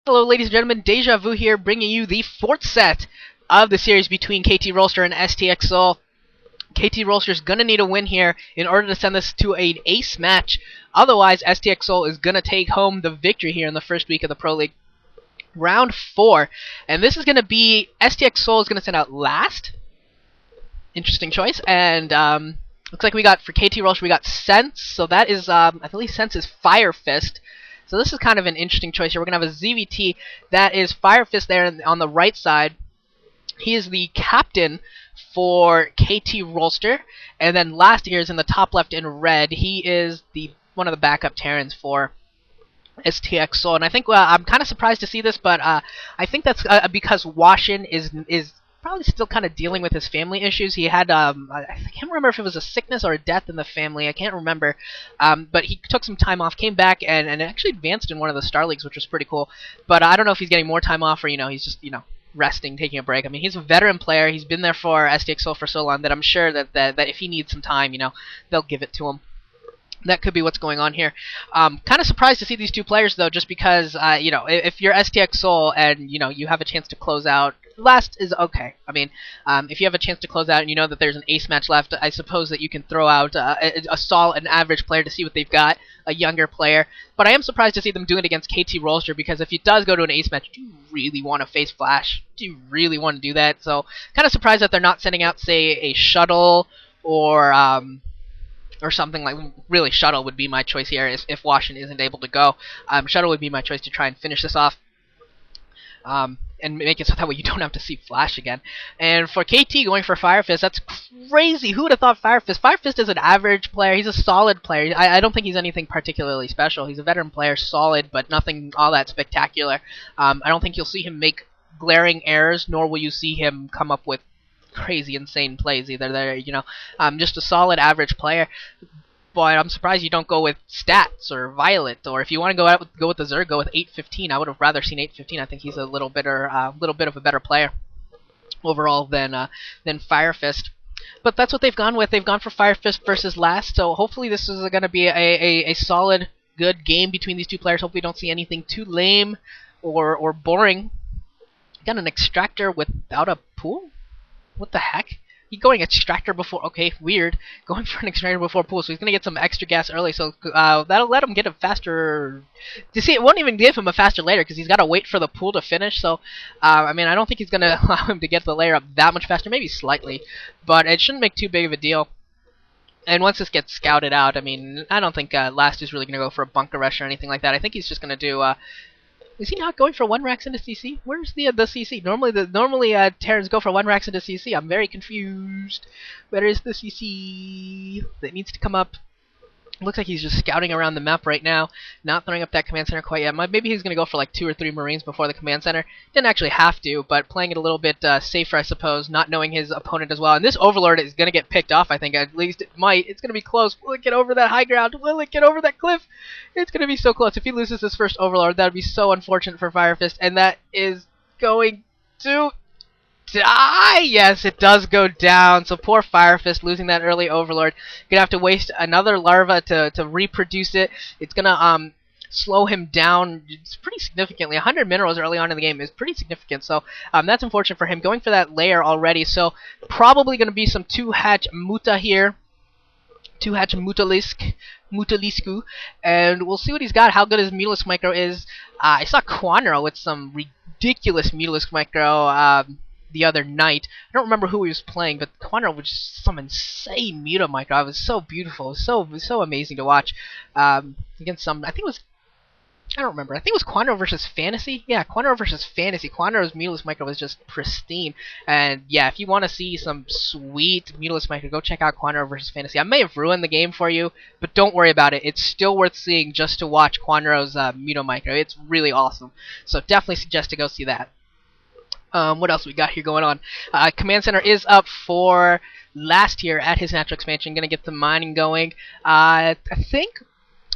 Hello ladies and gentlemen, Deja Vu here, bringing you the fourth set of the series between KT Rolster and STXL. KT Rolster's gonna need a win here in order to send this to an ace match. Otherwise, STXL is gonna take home the victory here in the first week of the Pro League. Round 4, and this is gonna be, STXL is gonna send out last. Interesting choice, and looks like we got, for KT Rolster, we got Sense, so that is, I believe Sense is FireFist. So this is kind of an interesting choice here. We're going to have a ZVT that is FireFist there on the right side. He is the captain for KT Rolster. And then last here is in the top left in red. He is one of the backup Terrans for STXL. And I think I'm kind of surprised to see this, but I think that's because Washin is probably still kind of dealing with his family issues. He had, I can't remember if it was a sickness or a death in the family. I can't remember. But he took some time off, came back, and actually advanced in one of the Star Leagues, which was pretty cool. But I don't know if he's getting more time off or, he's just, resting, taking a break. I mean, he's a veteran player. He's been there for STXL for so long that I'm sure that if he needs some time, they'll give it to him. That could be what's going on here. Kind of surprised to see these two players, though, just because, if you're STXL and, you have a chance to close out, last is okay. I mean, if you have a chance to close out and you know that there's an ace match left, I suppose that you can throw out an average player to see what they've got, a younger player. But I am surprised to see them doing it against KT Rolster, because if it does go to an ace match, do you really want to face Flash? Do you really want to do that? So, kind of surprised that they're not sending out, say, a shuttle or something like, really, shuttle would be my choice here if Washington isn't able to go. Shuttle would be my choice to try and finish this off. And make it so that way you don't have to see Flash again. And for KT going for FireFist, that's crazy. Who would have thought FireFist? FireFist is an average player. He's a solid player. I don't think he's anything particularly special. He's a veteran player, solid, but nothing all that spectacular. I don't think you'll see him make glaring errors, nor will you see him come up with crazy, insane plays either. There, just a solid average player. But I'm surprised you don't go with Stats or Violet, or if you want to go with the Zerg, go with 815. I would have rather seen 815. I think he's a little bit of a better player overall than FireFist. But that's what they've gone with. They've gone for FireFist versus last. So hopefully this is going to be a solid, good game between these two players. Hopefully we don't see anything too lame or boring. Got an extractor without a pool? What the heck? He's going extractor before, okay, weird. Going for an extractor before pool, so he's going to get some extra gas early, so that'll let him get a faster... You see, it won't even give him a faster layer, because he's got to wait for the pool to finish, so, I mean, I don't think he's going to allow him to get the layer up that much faster, maybe slightly, but it shouldn't make too big of a deal. And once this gets scouted out, I mean, I don't think Last is really going to go for a bunker rush or anything like that. I think he's just going to do... Is he not going for 1 racks into CC? Where's the CC? Normally Terrans go for 1 racks into CC. I'm very confused. Where is the CC? That needs to come up. Looks like he's just scouting around the map right now, not throwing up that command center quite yet. Maybe he's going to go for like 2 or 3 Marines before the command center. Didn't actually have to, but playing it a little bit safer, I suppose, not knowing his opponent as well. And this Overlord is going to get picked off, I think. At least it might. It's going to be close. Will it get over that high ground? Will it get over that cliff? It's going to be so close. If he loses this first Overlord, that would be so unfortunate for FireFist. And that is going to... die! Yes, it does go down. So poor FireFist losing that early Overlord. Gonna have to waste another larva to reproduce it. It's gonna slow him down pretty significantly. 100 minerals early on in the game is pretty significant. So that's unfortunate for him. Going for that layer already. So probably gonna be some 2-hatch Muta here. 2-hatch Mutalisku, and we'll see what he's got, how good his Mutalisk Micro is. I saw Quanro with some ridiculous Mutalisk Micro the other night. I don't remember who he was playing, but Quanro was just some insane Muta Micro. It was so beautiful. It was so amazing to watch. Against some, I think it was, I don't remember. I think it was Quanro versus Fantasy. Yeah, Quanro versus Fantasy. Quanro's Mutalisk Micro was just pristine. And yeah, if you want to see some sweet Mutalisk Micro, go check out Quanro versus Fantasy. I may have ruined the game for you, but don't worry about it. It's still worth seeing just to watch Quanro's Muta Micro. It's really awesome. So definitely suggest to go see that. What else we got here going on? Command Center is up for last here at his natural expansion. Gonna get the mining going. I think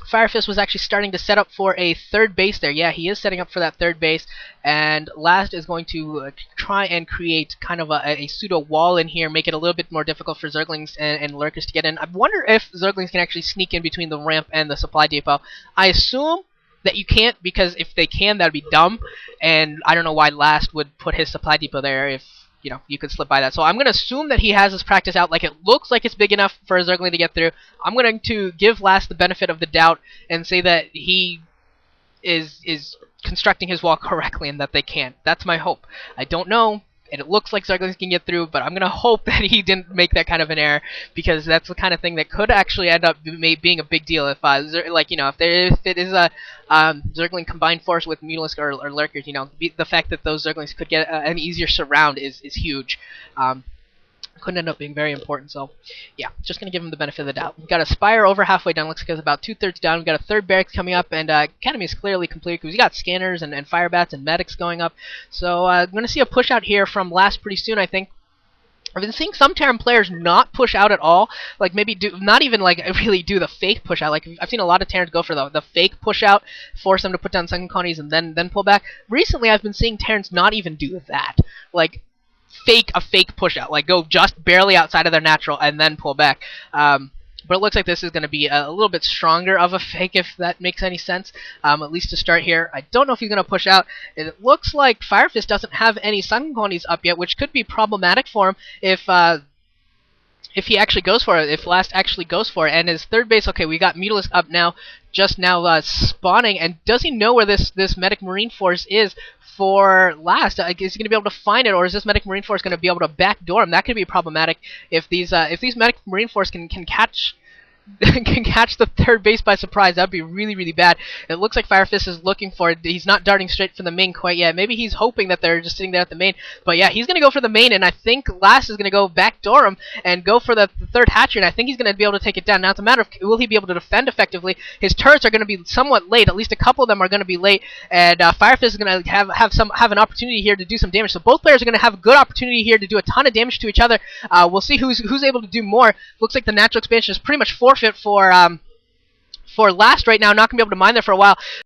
FireFist was actually starting to set up for a 3rd base there. Yeah, he is setting up for that 3rd base. And Last is going to try and create kind of a pseudo wall in here, make it a little bit more difficult for Zerglings and Lurkers to get in. I wonder if Zerglings can actually sneak in between the ramp and the supply depot. I assume that you can't, because if they can, that'd be dumb. And I don't know why Last would put his supply depot there if, you know, you could slip by that. So I'm going to assume that he has his practice out. Like, it looks like it's big enough for a Zergling to get through. I'm going to give Last the benefit of the doubt and say that he is constructing his wall correctly and that they can't. That's my hope. I don't know, and it looks like Zerglings can get through, but I'm going to hope that he didn't make that kind of an error, because that's the kind of thing that could actually end up being a big deal if, like, you know, if it is a Zergling combined force with Mutalisk or Lurkers, you know, the fact that those Zerglings could get an easier surround is huge. Could end up being very important, so yeah, just gonna give him the benefit of the doubt. We've got a Spire over halfway done, looks like it's about 2/3 down. We've got a third barracks coming up, and Academy is clearly complete because we got scanners and fire bats and medics going up. So I'm gonna see a push out here from Last pretty soon, I think. I've been seeing some Terran players not push out at all, like maybe not even like really do the fake push out. Like, I've seen a lot of Terrans go for the fake push out, force them to put down second colonies and then pull back. Recently, I've been seeing Terrans not even do that, like fake push out, like go just barely outside of their natural and then pull back. But it looks like this is going to be a little bit stronger of a fake, if that makes any sense, at least to start here. I don't know if he's going to push out. It looks like FireFist doesn't have any sun colonies up yet, which could be problematic for him if he actually goes for it, if Last actually goes for it. And his third base, okay, we got Mutalisk up now, just now spawning, and does he know where this Medic Marine Force is for Last? Is he going to be able to find it, or is this Medic Marine Force going to be able to backdoor him? That could be problematic if these Medic Marine Force can catch can catch the third base by surprise. That'd be really, really bad. It looks like FireFist is looking for it. He's not darting straight for the main quite yet. Maybe he's hoping that they're just sitting there at the main. But yeah, he's going to go for the main, and I think Last is going to go backdoor him and go for the third hatchery, and I think he's going to be able to take it down. Now it's a matter of, will he be able to defend effectively? His turrets are going to be somewhat late. At least a couple of them are going to be late, and FireFist is going to have an opportunity here to do some damage. So both players are going to have a good opportunity here to do a ton of damage to each other. We'll see who's able to do more. Looks like the natural expansion is pretty much forfeit for Last right now. Not going to be able to mine there for a while.